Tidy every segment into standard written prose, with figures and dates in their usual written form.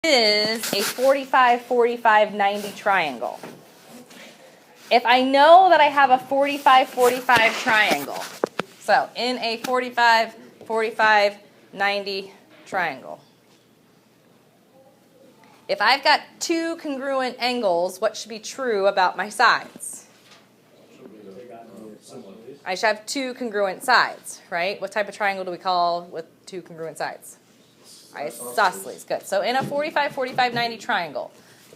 is a 45, 45, 90 triangle. If I know that I have a 45, 45 triangle, so in a 45, 45, 90 triangle, if I've got two congruent angles, what should be true about my sides? I should have two congruent sides, right? What type of triangle do we call with two congruent sides? Isosceles, good. So in a 45, 45, 90 triangle,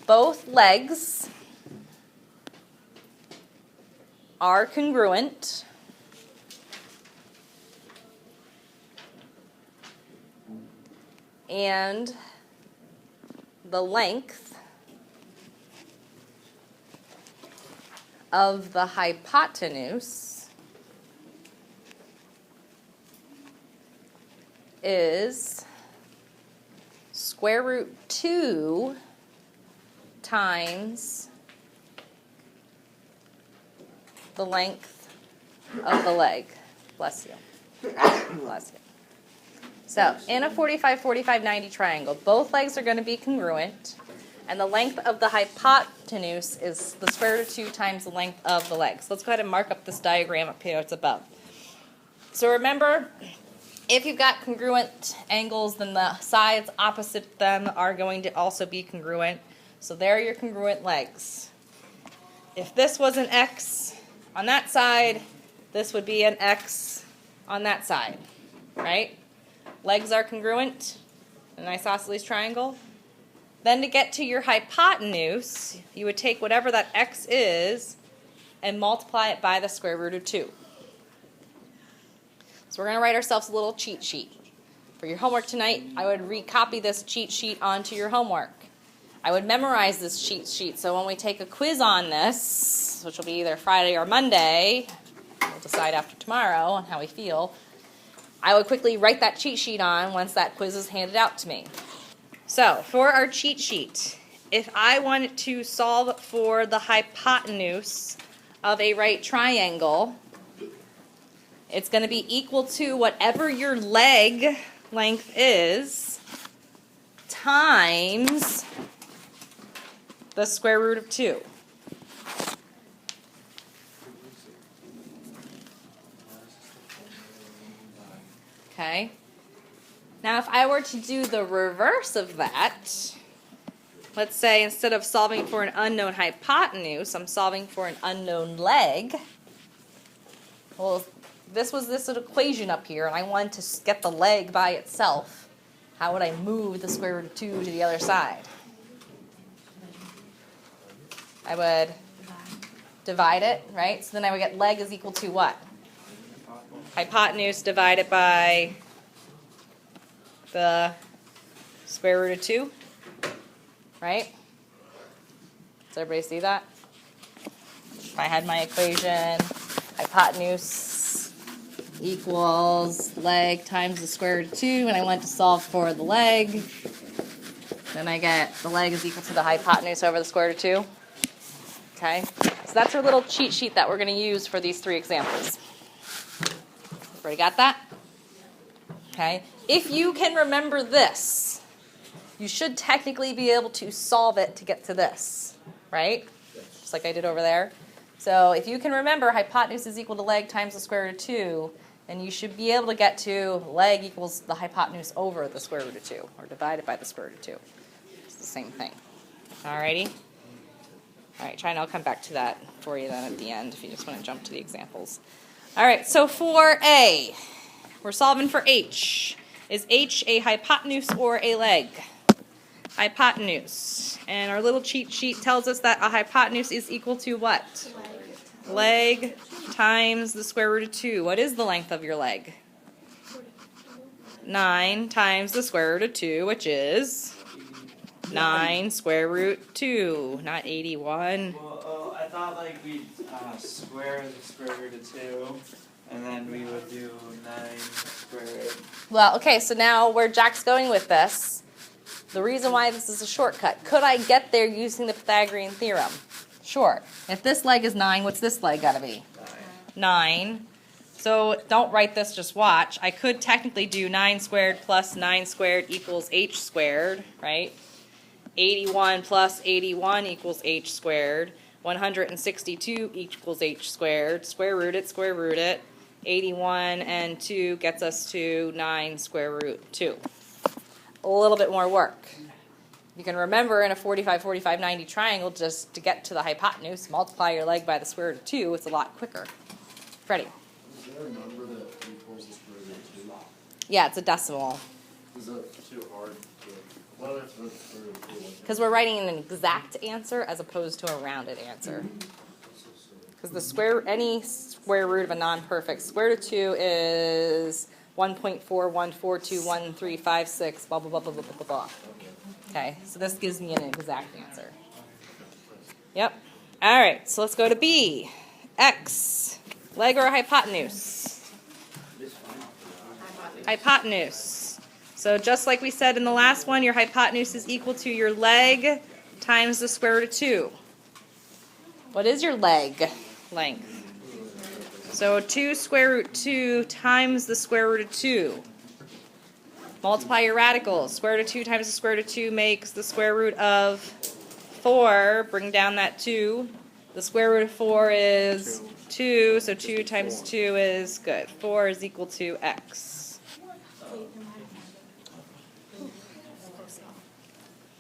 both legs are congruent and the length of the hypotenuse is square root 2 times the length of the leg. Bless you. Bless you. So, in a 45, 45, 90 triangle, both legs are going to be congruent, and the length of the hypotenuse is the square root of 2 times the length of the leg. So let's go ahead and mark up this diagram up here. It's above. So remember, if you've got congruent angles, then the sides opposite them are going to also be congruent. So there are your congruent legs. If this was an X on that side, this would be an X on that side, right? Legs are congruent in an isosceles triangle. Then to get to your hypotenuse, you would take whatever that X is and multiply it by the square root of 2. So we're going to write ourselves a little cheat sheet. For your homework tonight, I would recopy this cheat sheet onto your homework. I would memorize this cheat sheet so when we take a quiz on this, which will be either Friday or Monday, we'll decide after tomorrow on how we feel, I would quickly write that cheat sheet on once that quiz is handed out to me. So for our cheat sheet, if I wanted to solve for the hypotenuse of a right triangle, it's going to be equal to whatever your leg length is times the square root of 2. Okay. Now if I were to do the reverse of that, let's say instead of solving for an unknown hypotenuse, I'm solving for an unknown leg. Well, this was this equation up here, and I wanted to get the leg by itself. How would I move the square root of 2 to the other side? I would divide it, right? So then I would get leg is equal to what? Hypotenuse divided by the square root of 2, right? Does everybody see that? If I had my equation, hypotenuse equals leg times the square root of 2, and I went to solve for the leg, then I get the leg is equal to the hypotenuse over the square root of 2. Okay, so that's our little cheat sheet that we're going to use for these 3 examples. Everybody got that? Okay, if you can remember this, you should technically be able to solve it to get to this, right? Just like I did over there. So if you can remember hypotenuse is equal to leg times the square root of 2, then you should be able to get to leg equals the hypotenuse over the square root of 2, or divided by the square root of 2. It's the same thing. Alrighty? Alright, try and I'll come back to that for you then at the end if you just want to jump to the examples. Alright, so for A, we're solving for H. Is H a hypotenuse or a leg? Hypotenuse. And our little cheat sheet tells us that a hypotenuse is equal to what? Leg times the square root of 2. What is the length of your leg? 9 times the square root of 2, which is 9 square root 2, not 81. Well, I thought like we'd square the square root of 2, and then we would do 9 squared. Well, okay, so now where Jack's going with this, the reason why this is a shortcut, could I get there using the Pythagorean theorem? Sure. If this leg is 9, what's this leg got to be? 9. So don't write this, just watch. I could technically do 9 squared plus 9 squared equals h squared, right? 81 plus 81 equals h squared. 162 equals h squared. Square root it. 81 and 2 gets us to 9 square root 2. A little bit more work. You can remember in a 45, 45, 90 triangle, just to get to the hypotenuse, multiply your leg by the square root of 2. It's a lot quicker. Freddie. Is there a number that equals the square root of 2? Yeah, it's a decimal. Is that too hard to... Well, that's the square root of 2. Because we're writing an exact answer as opposed to a rounded answer. Because any square root of a non-perfect square root of 2 is 1.41421356, blah, blah, blah, blah, blah, blah, blah. Okay, so this gives me an exact answer. Yep. All right, so let's go to B. X, leg or hypotenuse? Hypotenuse. So just like we said in the last one, your hypotenuse is equal to your leg times the square root of 2. What is your leg length? So 2 square root 2 times the square root of 2. Multiply your radicals. Square root of 2 times the square root of 2 makes the square root of 4. Bring down that 2. The square root of 4 is 2, so 2 times 2 is good. 4 is equal to x.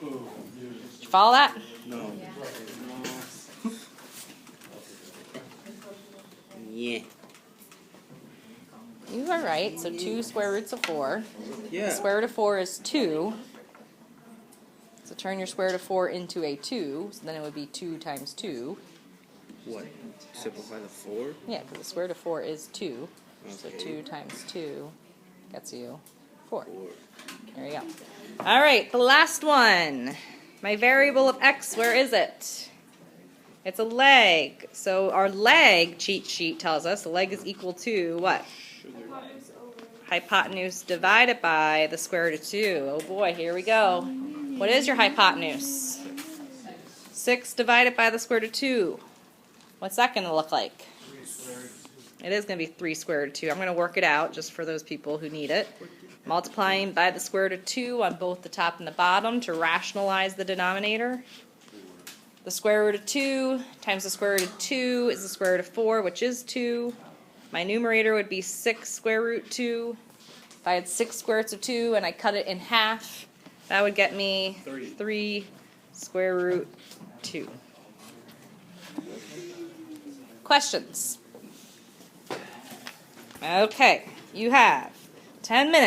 Did you follow that? No. Yeah. You are right. So 2 square roots of 4. Yeah. The square root of 4 is 2. So turn your square root of 4 into a 2. So then it would be 2 times 2. What? Simplify the 4? Yeah, because the square root of 4 is 2. So Okay. 2 times 2 gets you 4. 4. There you go. All right, the last one. My variable of x, where is it? It's a leg. So our leg cheat sheet tells us the leg is equal to what? Hypotenuse divided by the square root of 2. Oh boy, here we go. What is your hypotenuse? 6 divided by the square root of 2. What's that going to look like? It is going to be 3 square root of 2. I'm going to work it out just for those people who need it. Multiplying by the square root of 2 on both the top and the bottom to rationalize the denominator. The square root of 2 times the square root of 2 is the square root of 4, which is 2. My numerator would be 6 square root 2. If I had 6 square roots of 2 and I cut it in half, that would get me 3 square root 2. Questions? Okay, you have 10 minutes.